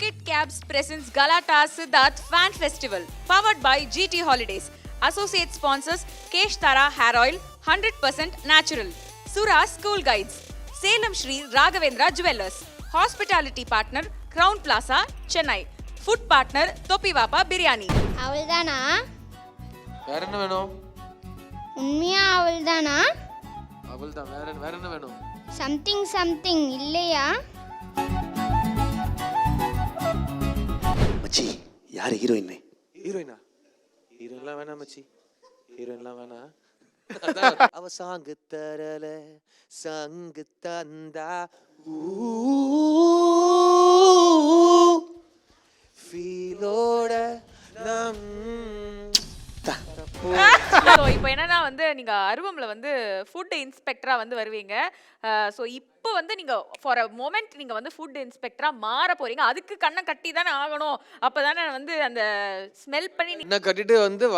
Orchid Cabs presents Galata Siddharth Fan Festival, powered by GT Holidays. Associate sponsors Kesh Tara Hair Oil, 100% natural. Sura School Guides. Salem Shri Raghavendra Jewellers. Hospitality partner Crown Plaza, Chennai. Food partner Topi Vapa Biryani. அவள்தானா? வேற என்ன வேணும்? உண்மையா அவள்தானா? அவள்தான். வேற என்ன வேணும்? Something இல்லையா? மச்சி யார் ஹீரோயின்? ஹீரோயினா? ஹீரோயின்லாம் வேணாம் மச்சி, ஹீரோயின்லாம் வேணாம். அவ சாங்கு தரல சாங்கு தந்தா ஃபீலோட நம். ஸோ இப்போ என்னன்னா வந்து நீங்க அருவம்ல வந்து ஃபுட் இன்ஸ்பெக்டரா வந்து வருவீங்க. ஸோ இப்போ வந்து நீங்க ஃபார் அ மொமெண்ட் நீங்க வந்து ஃபுட் இன்ஸ்பெக்டரா மாற போறீங்க. அதுக்கு கண்ணை கட்டி தானே ஆகணும். அப்பதானே வந்து அந்த ஸ்மெல் பண்ணி என்ன கட்டிட்டு வந்து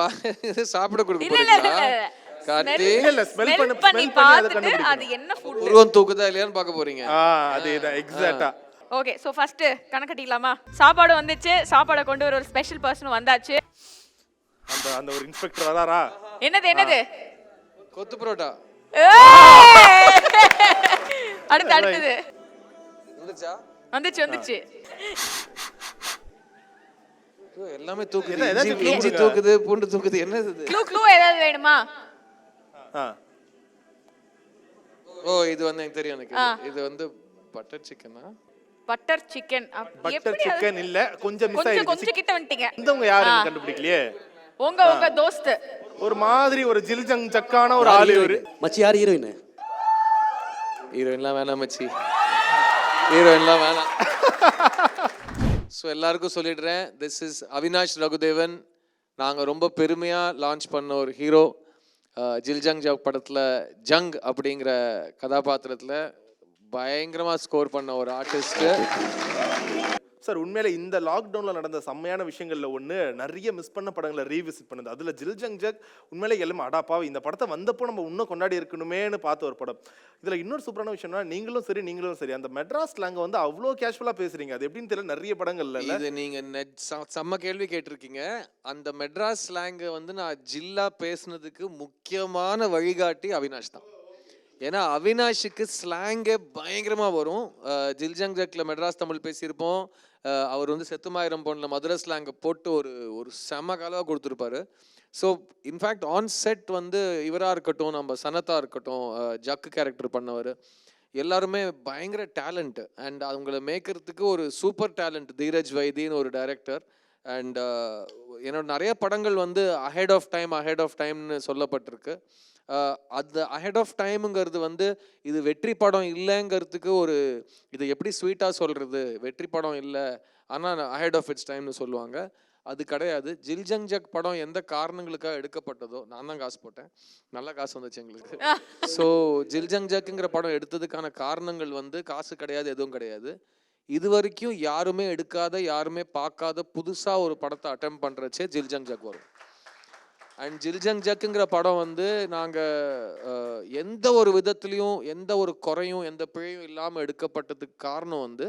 சாப்பிட கொடுக்க இல்ல இல்ல போறீங்களா? கட்டி ஸ்மெல் பண்ணி பார்த்துட்டு அது என்ன ஃபுட் உருவம் தூக்குதா இல்லையான்னு பார்க்க போறீங்க. அதேதான் எக்ஸாக்ட்டா. ஓகே, ஸோ ஃபர்ஸ்ட் கணக்கட்டிக்கலாமா? சாப்பாடு வந்துச்சு, சாப்பாடை கொண்டு வர ஒரு ஸ்பெஷல் பர்சன் வந்தாச்சு. அந்த ஒரு இன்ஸ்பெக்டர் வராரா? என்னது கொத்து பரோட்டா அடுத்தது வந்துச்சா? வந்துச்சு. ஐயோ, எல்லாமே தூக்குது. ஏதாச்சும் clue இஞ்சி கொடுங்க. தூக்குது, பூண்டு தூக்குது. என்னது இது? க்ளூ ஏதாவது வேணுமா? ஆ இது வந்து எனக்கு தெரியும். எனக்கு இது வந்து பட்டர் சிக்கனா? Butter chicken. பட்டர் சிக்கன் இல்ல, கொஞ்சம் மிஸ் ஆயிடுச்சு. கொஞ்சம் கிட்ட வந்துட்டீங்க. இந்தவங்க யாருன்னு கண்டுபிடிக்கலையே. உங்க தோஸ்த் ஒரு மாதிரி ஒரு ஜில்ஜங் சக்கான ஒரு ஆளு இவரு. மச்சி யார் ஹீரோயின்? ஹீரோயின்லாம் வேணாம் மச்சி, ஹீரோயின்லாம் வேணாம். ஸோ எல்லாருக்கும் சொல்லிடுறேன், திஸ் இஸ் அவினாஷ் ரகுதேவன். நாங்கள் ரொம்ப பெருமையாக லான்ச் பண்ண ஒரு ஹீரோ. ஜில்ஜங் ஜக் படத்தில் ஜங் அப்படிங்கிற கதாபாத்திரத்தில் பயங்கரமாக ஸ்கோர் பண்ண ஒரு ஆர்டிஸ்ட்டு. சார், உண்மையில இந்த லாக்டவுன்ல நடந்த செம்மையான விஷயங்கள்ல ஒண்ணு, நிறைய மிஸ் பண்ண படங்களை ரீவிசிட் பண்ணது. அதுல ஜில்ஜங் ஜக் உண்மையில எல்லாமே அடாப்பாவை இந்த படத்தை வந்தப்போ நம்ம இன்னும் கொண்டாடி இருக்கணுமேனு பார்த்த ஒரு படம். இதுல இன்னொரு சூப்பரான விஷயம்னா, நீங்களும் சரி அந்த மெட்ராஸ் ஸ்லாங் வந்து அவ்வளோ கேஷுவலா பேசுறீங்க. அது எப்படின்னு தெரியல, நிறைய படங்கள்ல இது நீங்க செம்ம கேள்வி கேட்டிருக்கீங்க. அந்த மெட்ராஸ் ஸ்லாங்கை வந்து நான் ஜில்லா பேசுனதுக்கு முக்கியமான வழிகாட்டி அவினாஷ் தான். ஏன்னா அவினாஷுக்கு ஸ்லாங்கே பயங்கரமாக வரும். ஜில்ஜங் ஜக்கில் மெட்ராஸ் தமிழ் பேசியிருப்போம். அவர் வந்து செத்துமாயிரம் பொண்ணில் மதுரை ஸ்லாங்கை போட்டு ஒரு செம காலவாக கொடுத்துருப்பாரு. ஸோ இன்ஃபேக்ட் ஆன் செட் வந்து இவராக இருக்கட்டும், நம்ம சனத்தா இருக்கட்டும், ஜக்கு கேரக்டர் பண்ணவர், எல்லாருமே பயங்கர டேலண்ட்டு. அண்ட் அவங்கள மேய்க்கிறதுக்கு ஒரு சூப்பர் டேலண்ட் தீரஜ் வைத்தின்னு ஒரு டைரக்டர். அண்ட் என்னோட நிறைய படங்கள் வந்து அஹெட் ஆஃப் டைம்னு சொல்லப்பட்டிருக்கு. அது அஹெட் ஆஃப் டைமுங்கிறது வந்து இது வெற்றி படம் இல்லைங்கிறதுக்கு ஒரு, இது எப்படி ஸ்வீட்டாக சொல்கிறது, வெற்றி படம் இல்லை ஆனால் அஹெட் ஆஃப் இட்ஸ் டைம்னு சொல்லுவாங்க. அது கிடையாது. ஜில்ஜங் ஜக் படம் எந்த காரணங்களுக்காக எடுக்கப்பட்டதோ, நான் தான் காசு போட்டேன், நல்ல காசு வந்துச்சு எங்களுக்கு. ஸோ ஜில்ஜங் ஜக்குங்கிற படம் எடுத்ததுக்கான காரணங்கள் வந்து காசு கிடையாது, எதுவும் கிடையாது. இது வரைக்கும் யாருமே எடுக்காத, யாருமே பார்க்காத புதுசாக ஒரு படத்தை அட்டெம்ப் பண்ணுறச்சே ஜில்ஜங் ஜக் வரும். அண்ட் ஜில்ஜங் ஜக்குங்கிற படம் வந்து நாங்கள் எந்த ஒரு விதத்துலேயும் எந்த ஒரு குறையும் எந்த பிழையும் இல்லாமல் எடுக்கப்பட்டதுக்கு காரணம் வந்து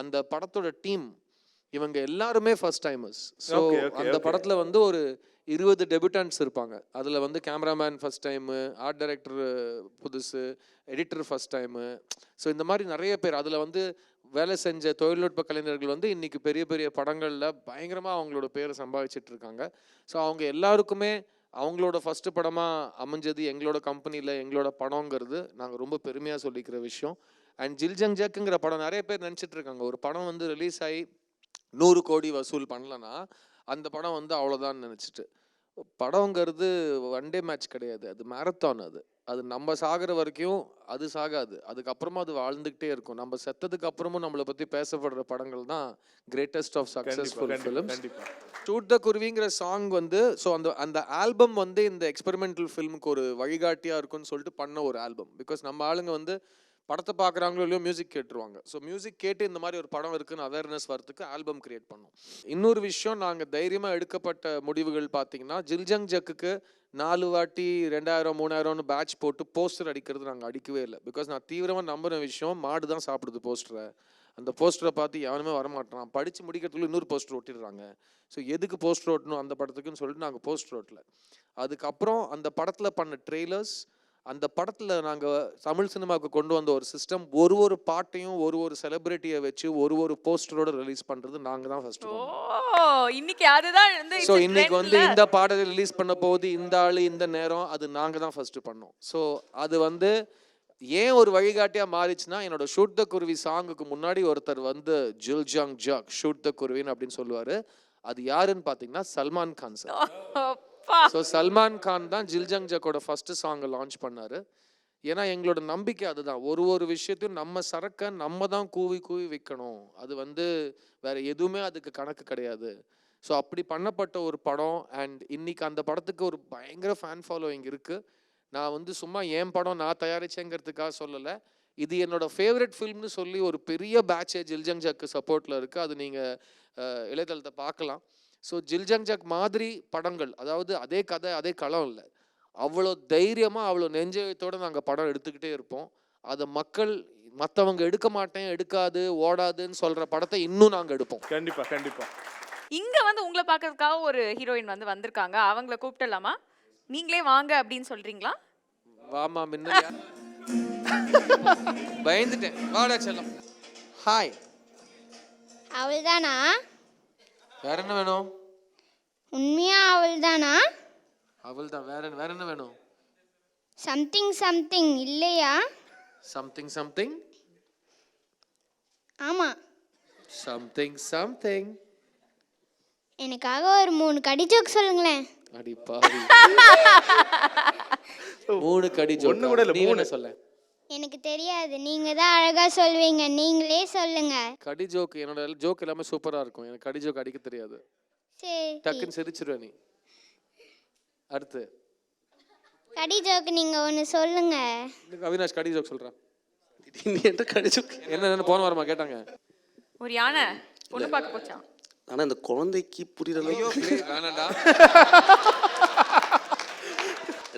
அந்த படத்தோட டீம், இவங்க எல்லாருமே ஃபர்ஸ்ட் டைமர்ஸ். ஸோ அந்த படத்தில் வந்து ஒரு 20 டெபியூட்டன்ட்ஸ் இருப்பாங்க. அதில் வந்து cameraman first time, art director புதுசு, எடிட்டர் ஃபர்ஸ்ட் டைமு. ஸோ இந்த மாதிரி நிறைய பேர் அதில் வந்து வேலை செஞ்ச தொழில்நுட்ப கலைஞர்கள் வந்து இன்னைக்கு பெரிய பெரிய படங்களில் பயங்கரமாக அவங்களோட பேரை சம்பாதிச்சிட்டு இருக்காங்க. ஸோ அவங்க எல்லாருக்குமே அவங்களோட ஃபர்ஸ்ட் படமாக அமைஞ்சது எங்களோட கம்பெனியில் எங்களோட படங்கிறது நாங்கள் ரொம்ப பெருமையாக சொல்லிக்கிற விஷயம். அண்ட் ஜில்ஜங் ஜக்குங்கிற படம் நிறைய பேர் நினச்சிட்டு இருக்காங்க, ஒரு படம் வந்து ரிலீஸ் ஆகி 100 கோடி வசூல் பண்ணலன்னா அந்த படம் வந்து அவ்வளோதான் நினச்சிட்டு. படங்கிறது ஒன் டே மேட்ச் கிடையாது, அது மேரத்தான். அது நம்ம சாகிற வரைக்கும் அது சாகாது, அதுக்கப்புறமா அது வாழ்ந்துக்கிட்டே இருக்கும். நம்ம செத்ததுக்கு அப்புறமும் நம்மளை பற்றி பேசப்படுற படங்கள் தான் greatest of successful films. Shoot the குருவிங்கிற சாங் வந்து, ஸோ அந்த ஆல்பம் வந்து இந்த எக்ஸ்பெரிமெண்டல் ஃபிலிமுக்கு ஒரு வழிகாட்டியாக இருக்குன்னு சொல்லிட்டு பண்ண ஒரு ஆல்பம். பிகாஸ் நம்ம ஆளுங்க வந்து படத்தை பார்க்குறாங்களோ இல்லையோ மியூசிக் கேட்டுருவாங்க. ஸோ மியூசிக் கேட்டு இந்த மாதிரி ஒரு படம் இருக்குன்னு அவேர்னஸ் வரதுக்கு ஆல்பம் கிரியேட் பண்ணோம். இன்னொரு விஷயம், நாங்கள் தைரியமாக எடுக்கப்பட்ட முடிவுகள் பார்த்தீங்கன்னா, ஜில்ஜங் ஜக்குக்கு 4 வாட்டி 2000 3000 பேட்ச் போட்டு போஸ்டர் அடிக்கிறது நாங்கள் அடிக்கவே இல்லை. பிகாஸ் நான் தீவிரமாக நம்புகிற விஷயம், மாடு தான் சாப்பிடுது போஸ்டரை, அந்த போஸ்டரை பார்த்து எவனுமே வரமாட்டான், படித்து முடிக்கிறதுக்குள்ள இன்னொரு போஸ்டர் ஒட்டிடுறாங்க. ஸோ எதுக்கு போஸ்டர் ஓட்டணும் அந்த படத்துக்குன்னு சொல்லிட்டு நாங்கள் போஸ்டர் ஓட்டல. அதுக்கப்புறம் அந்த படத்தில் பண்ண ட்ரெய்லர்ஸ், அந்த படத்தில் நாங்கள் தமிழ் சினிமாவுக்கு கொண்டு வந்த ஒரு சிஸ்டம், ஒரு பாட்டையும் ஒரு செலிபிரிட்டியை வச்சு ஒரு போஸ்டரோட ரிலீஸ் பண்ணுறது நாங்கள் தான் ஃபர்ஸ்ட். இன்னைக்கு அதுதான் வந்து ஸோ இன்னைக்கு வந்து இந்த பாடலை ரிலீஸ் பண்ண போகுது இந்த ஆள் இந்த நேரம், அது நாங்கள் தான் ஃபர்ஸ்ட் பண்ணோம். ஸோ அது வந்து ஏன் ஒரு வழிகாட்டியாக மாறிச்சுன்னா, என்னோட ஷூட் த குருவி சாங்குக்கு முன்னாடி ஒருத்தர் வந்து ஜில் ஜங் ஜக் ஷூட் த குருவின்னு அப்படின்னு சொல்லுவார். அது யாருன்னு பார்த்தீங்கன்னா சல்மான் கான் சார். ஸோ சல்மான் கான் தான் ஜில் ஜங் ஜக்கோட ஃபர்ஸ்ட் சாங்கை லான்ச் பண்ணார். ஏன்னா எங்களோட நம்பிக்கை அதுதான், ஒரு விஷயத்தையும் நம்ம சரக்கை நம்ம தான் கூவி விற்கணும், அது வந்து வேற எதுவுமே அதுக்கு கணக்கு கிடையாது. ஸோ அப்படி பண்ணப்பட்ட ஒரு படம். அண்ட் இன்னைக்கு அந்த படத்துக்கு ஒரு பயங்கர ஃபேன் ஃபாலோவிங் இருக்குது. நான் வந்து சும்மா என் படம் நான் தயாரிச்சேங்கிறதுக்காக சொல்லலை, இது என்னோட ஃபேவரட் ஃபில்ம்னு சொல்லி ஒரு பெரிய பேட்சே ஜில்ஜங் ஜக்கு சப்போர்ட்டில் இருக்குது. அது நீங்கள் இளையதளத்தை பார்க்கலாம். ஸோ ஜில்ஜங் ஜக் மாதிரி படங்கள், அதாவது அதே கதை அதே களம் இல்லை, அவ்வளோ தைரியமாக அவ்வளோ நெஞ்சத்தோடு நாங்கள் படம் எடுத்துக்கிட்டே இருப்போம். அதை மக்கள் மற்றவங்க எடுக்க மாட்டேன் எடுக்காது ஓடாதுன்னு சொல்கிற படத்தை இன்னும் நாங்கள் எடுப்போம். கண்டிப்பாக கண்டிப்பாக. இங்கே வந்து உங்களை பார்க்கறதுக்காக ஒரு ஹீரோயின் வந்து வந்திருக்காங்க, அவங்கள கூப்பிட்டலாமா? நீங்களே வாங்க அப்படின்னு சொல்றீங்களா? வாமா முன்ன பயந்துட்டேன், வாடா செல்லம். ஹாய். அவள்தானா? வேற என்ன வேணும்? உண்மையா அவள்தானா? அவள் தான். வேற என்ன வேணும்? சம்திங் இல்லையா? சம்திங். ஆமா. சம்திங். எனக்காக ஒரு 3 கடி ஜோக் சொல்லுங்களேன். அடி பாவி. 3 கடி ஜோக். ஒண்ணு கூட இல்ல, 3 சொல்ல. எனக்கு தெரியாது, நீங்க தான் அழகா சொல்வீங்க, நீங்களே சொல்லுங்க. கடி ஜோக் என்னோட ஜோக் எல்லாமே சூப்பரா இருக்கும், எனக்கு கடி ஜோக் அடிக்க தெரியாது. சரி, டக்குன்னு சிரிச்சிருவே நீ. அடுத்து கடி ஜோக் நீங்க ஒன்னு சொல்லுங்க. அவினாஷ் கடி ஜோக் சொல்றான். நீ என்ன கடி ஜோக்? என்ன போன வாரமா கேட்டாங்க. ஒரு யானை பொண்ணு பார்க்க போச்சான். ஆனா இந்த குழந்தைக்கு புரியுற அளவுக்கு வேணாம்டா.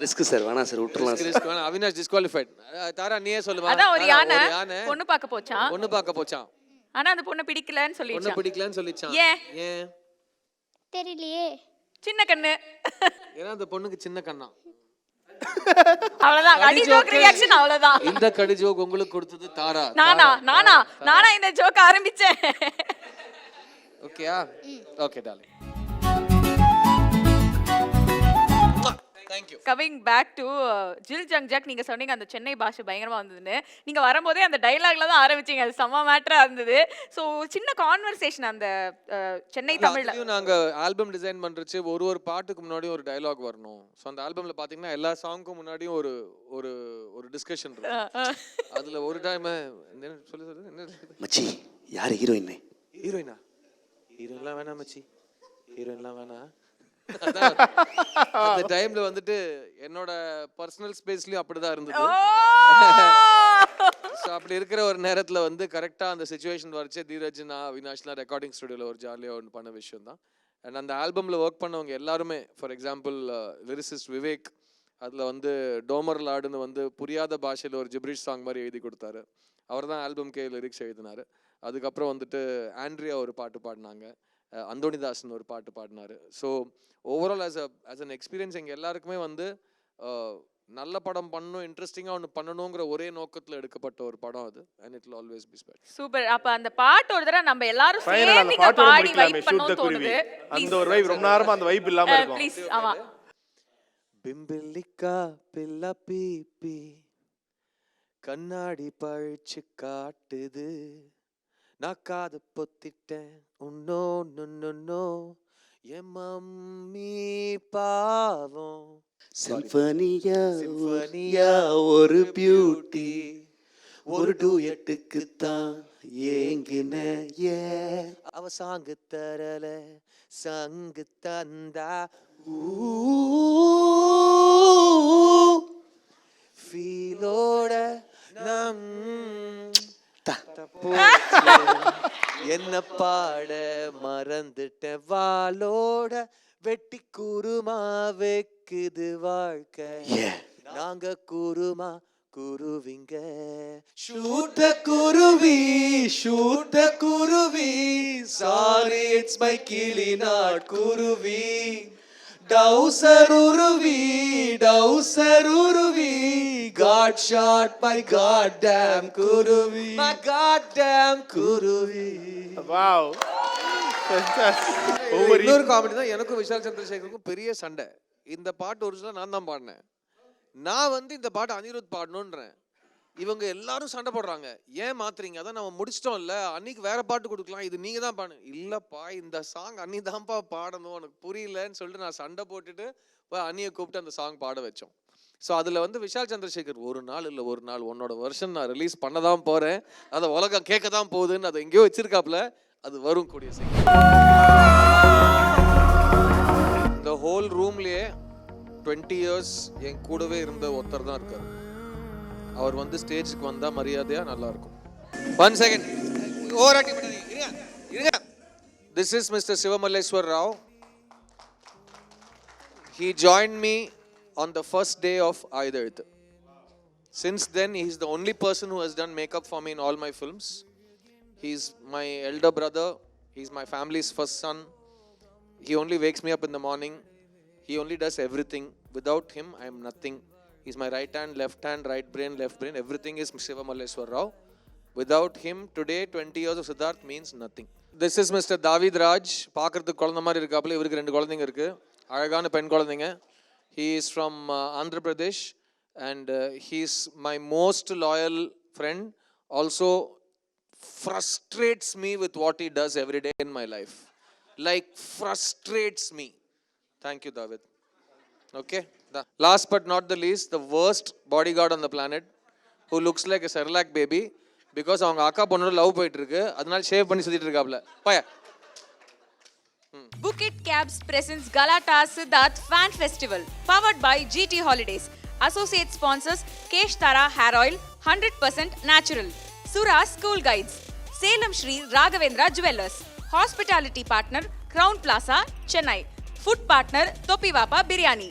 ரிஸ்க் சார், வேணாம் சார், விட்டுறலாம் சார். அவினாஷ் டிஸ்குவாலிஃபைட். தாரா நீயே சொல்லுவா. அதான் ஒரு யானை பொண்ணு பார்க்க போச்சான். ஆனா அந்த பொண்ணு பிடிக்கலன்னு சொல்லிச்சான். பொண்ணு பிடிக்கலன்னு சொல்லிச்சான். ஏன் தெரியலையே. சின்ன கண்ணு. ஏன்னா அந்த பொண்ணுக்கு சின்ன கண்ணா. அவ்வளவுதான் கடி ஜோக் ரியாக்ஷன், அவ்வளவுதான். இந்த கடி ஜோக் உங்களுக்கு கொடுத்தது தாரா. நானா இந்த ஜோக் ஆரம்பிச்சேன். ஓகேயா? Okay darling. Thank you. Coming back to ஜில் ஜங் ஜக், நீங்க சொன்னீங்க அந்த சென்னை பாஷை பயங்கரமா வந்ததுன்னு. நீங்க வரும்போதே அந்த டயலாக்ல தான் ஆரம்பிச்சீங்க, அது செம்ம மேட்டரா இருந்தது. ஸோ சின்ன கான்வர்சேஷன் அந்த சென்னை தமிழ்ல. நாங்க ஆல்பம் டிசைன் பண்றச்சு ஒரு பாட்டுக்கு முன்னாடி ஒரு டயலாக் வரணும். ஸோ அந்த ஆல்பம்ல பாத்தீங்கன்னா எல்லா சாங்க்கும் முன்னாடியும் ஒரு ஒரு ஒரு டிஸ்கஷன் இருக்கும். அதுல ஒரு டைம் சொல்லு மச்சி யார் ஹீரோயின்? ஹீரோயினா? ஹீரோயின்லாம் வேணாம் மச்சி, ஹீரோயின்லாம் வேணாம். அந்த டைம்ல வந்துட்டு என்னோட பர்சனல் ஸ்பேஸ்லயும் அப்படிதான் இருந்தது. ஸோ அப்படி இருக்கிற ஒரு நேரத்தில் வந்து கரெக்டாக அந்த சுச்சுவேஷன் வரைச்சே தீரஜ் நான் அவினாஷ்லாம் ரெக்கார்டிங் ஸ்டுடியோவில் ஒரு ஜாலியாக ஒன்று பண்ண விஷயம் தான். அண்ட் அந்த ஆல்பமில் ஒர்க் பண்ணவங்க எல்லாருமே, ஃபார் எக்ஸாம்பிள் லிரிசிஸ்ட் விவேக், அதில் வந்து டோமர் லாடுன்னு வந்து புரியாத பாஷையில் ஒரு ஜிப்ரிஷ் சாங் மாதிரி எழுதி கொடுத்தாரு, அவர் தான் ஆல்பம்கே லிரிக்ஸ் எழுதினார். அதுக்கப்புறம் வந்துட்டு ஆண்ட்ரியா ஒரு பாட்டு பாடினாங்க, அந்தோனிதாசன் ஒரு பாட்டு பாடினார். So overall as an experience எங்கள் எல்லாருக்குமே வந்து நல்ல படம் பண்ணணும், இன்ட்ரெஸ்டிங்காக ஒன்று பண்ணணுங்கிற ஒரே நோக்கத்தில் எடுக்கப்பட்ட ஒரு படம் அது. And it will always be special. Super. அப்ப அந்த பாட்டு ஒரு தடவை நம்ம எல்லாரும் சேர்ந்து பாடி வைப் பண்ணனும் தோணுது. அந்த ஒரு வைப் ரொம்ப நேரமா அந்த வைப் இல்லாம இருக்கும். ப்ளீஸ். ஆமா. பிம்பிலிக்கா பில்லா பீப்பி கண்ணாடி பழிச்சு காட்டுது, நான் காது பொத்திட்டேன் உன்னோ நுன்னோ என் மம்மி பாவம். சிம்பனியா ஒரு பியூட்டி, ஒரு டூயட்டுக்கு தான் ஏங்கின. அவ சாங்கு தரல சங்கு தந்தா ஃபீலோட நம் என்ன பாட மறந்துட்டேன் வாளோட வெட்டி குருமா வைக்குது வாழ்க்கை, நாங்க kurma குருவிங்க Shoot the kuruvi, sorry it's my kili not kuruvi. Douser uruvi, got shot my goddamn kuruvi. My goddamn kuruvi. Wow ஒவ்வொரு இன்னொரு காமெடி தான். எனக்கும் விஷால் சந்திரசேகருக்கும் பெரிய சண்டை. இந்த பாட்டு ஒரிஜினலாக நான் தான் பாடினேன். நான் வந்து இந்த பாட்டு அனிருத் பாடணுன்றேன். இவங்க எல்லாரும் சண்டை போடுறாங்க, ஏன் மாத்துறீங்க, அதான் நம்ம முடிச்சிட்டோம் இல்லை, அன்னைக்கு வேற பாட்டு கொடுக்கலாம், இது நீங்க தான் பாடு. இல்லப்பா இந்த சாங் அன்னி தான்ப்பா பாடணும், உனக்கு புரியலன்னு சொல்லிட்டு நான் சண்டை போட்டுட்டு அண்ணியை கூப்பிட்டு அந்த சாங் பாட வச்சோம். ஸோ அதில் வந்து விஷால் சந்திரசேகர் ஒரு நாள் உன்னோட வருஷன் நான் ரிலீஸ் பண்ண தான் போகிறேன், அதை உலகம் கேட்க தான் போகுதுன்னு அதை எங்கேயோ வச்சிருக்காப்புல, அது வரும் கூடிய சீக்கிரம். இந்த ஹோல் ரூம்லேயே 20 years என் கூடவே இருந்த ஒருத்தர் தான் இருக்கார். அவர் வந்து ஸ்டேஜுக்கு வந்தால் மரியாதையாக நல்லா இருக்கும். 1 second ஓவராட்டி இருங்க. This is Mr. Sivamalleswar Rao. He joined me on the first day of Aidharth. Since then, he is the only person who has done makeup for me in all my films. He is my elder brother. He is my family's first son. He only wakes me up in the morning. He only does everything. Without him, I am nothing. He's my right hand, right brain, left brain. Everything is Sivamalleswar Rao. Without him, today 20 years of Siddharth means nothing. This is Mr. David Raj. பார்க்கறதுக்கு குழந்தை மாதிரி இருக்காப்புல, இவருக்கு 2 குழந்தைங்க இருக்கு, அழகான பெண் குழந்தைங்க. He is from Andhra Pradesh and he is my most loyal friend. Also frustrates me with what he does every day in my life. Like frustrates me. Thank you, David. Okay. Last but not the least, the worst bodyguard on the planet who looks like a Cerelac baby because அவங்க அக்கா பொண்ணோட love போயிட்டு இருக்கு, அதனால shave பண்ணி சுத்திட்டு இருக்காப்ல. பய Book It Cabs presents Galata Siddharth Fan Festival, powered by GT Holidays. Associate sponsors Kesh Tara Hair Oil, 100% natural. Sura School Guides. Salem Shri Raghavendra Jewellers. Hospitality partner Crown Plaza, Chennai. Food partner Topi Vapa Biryani.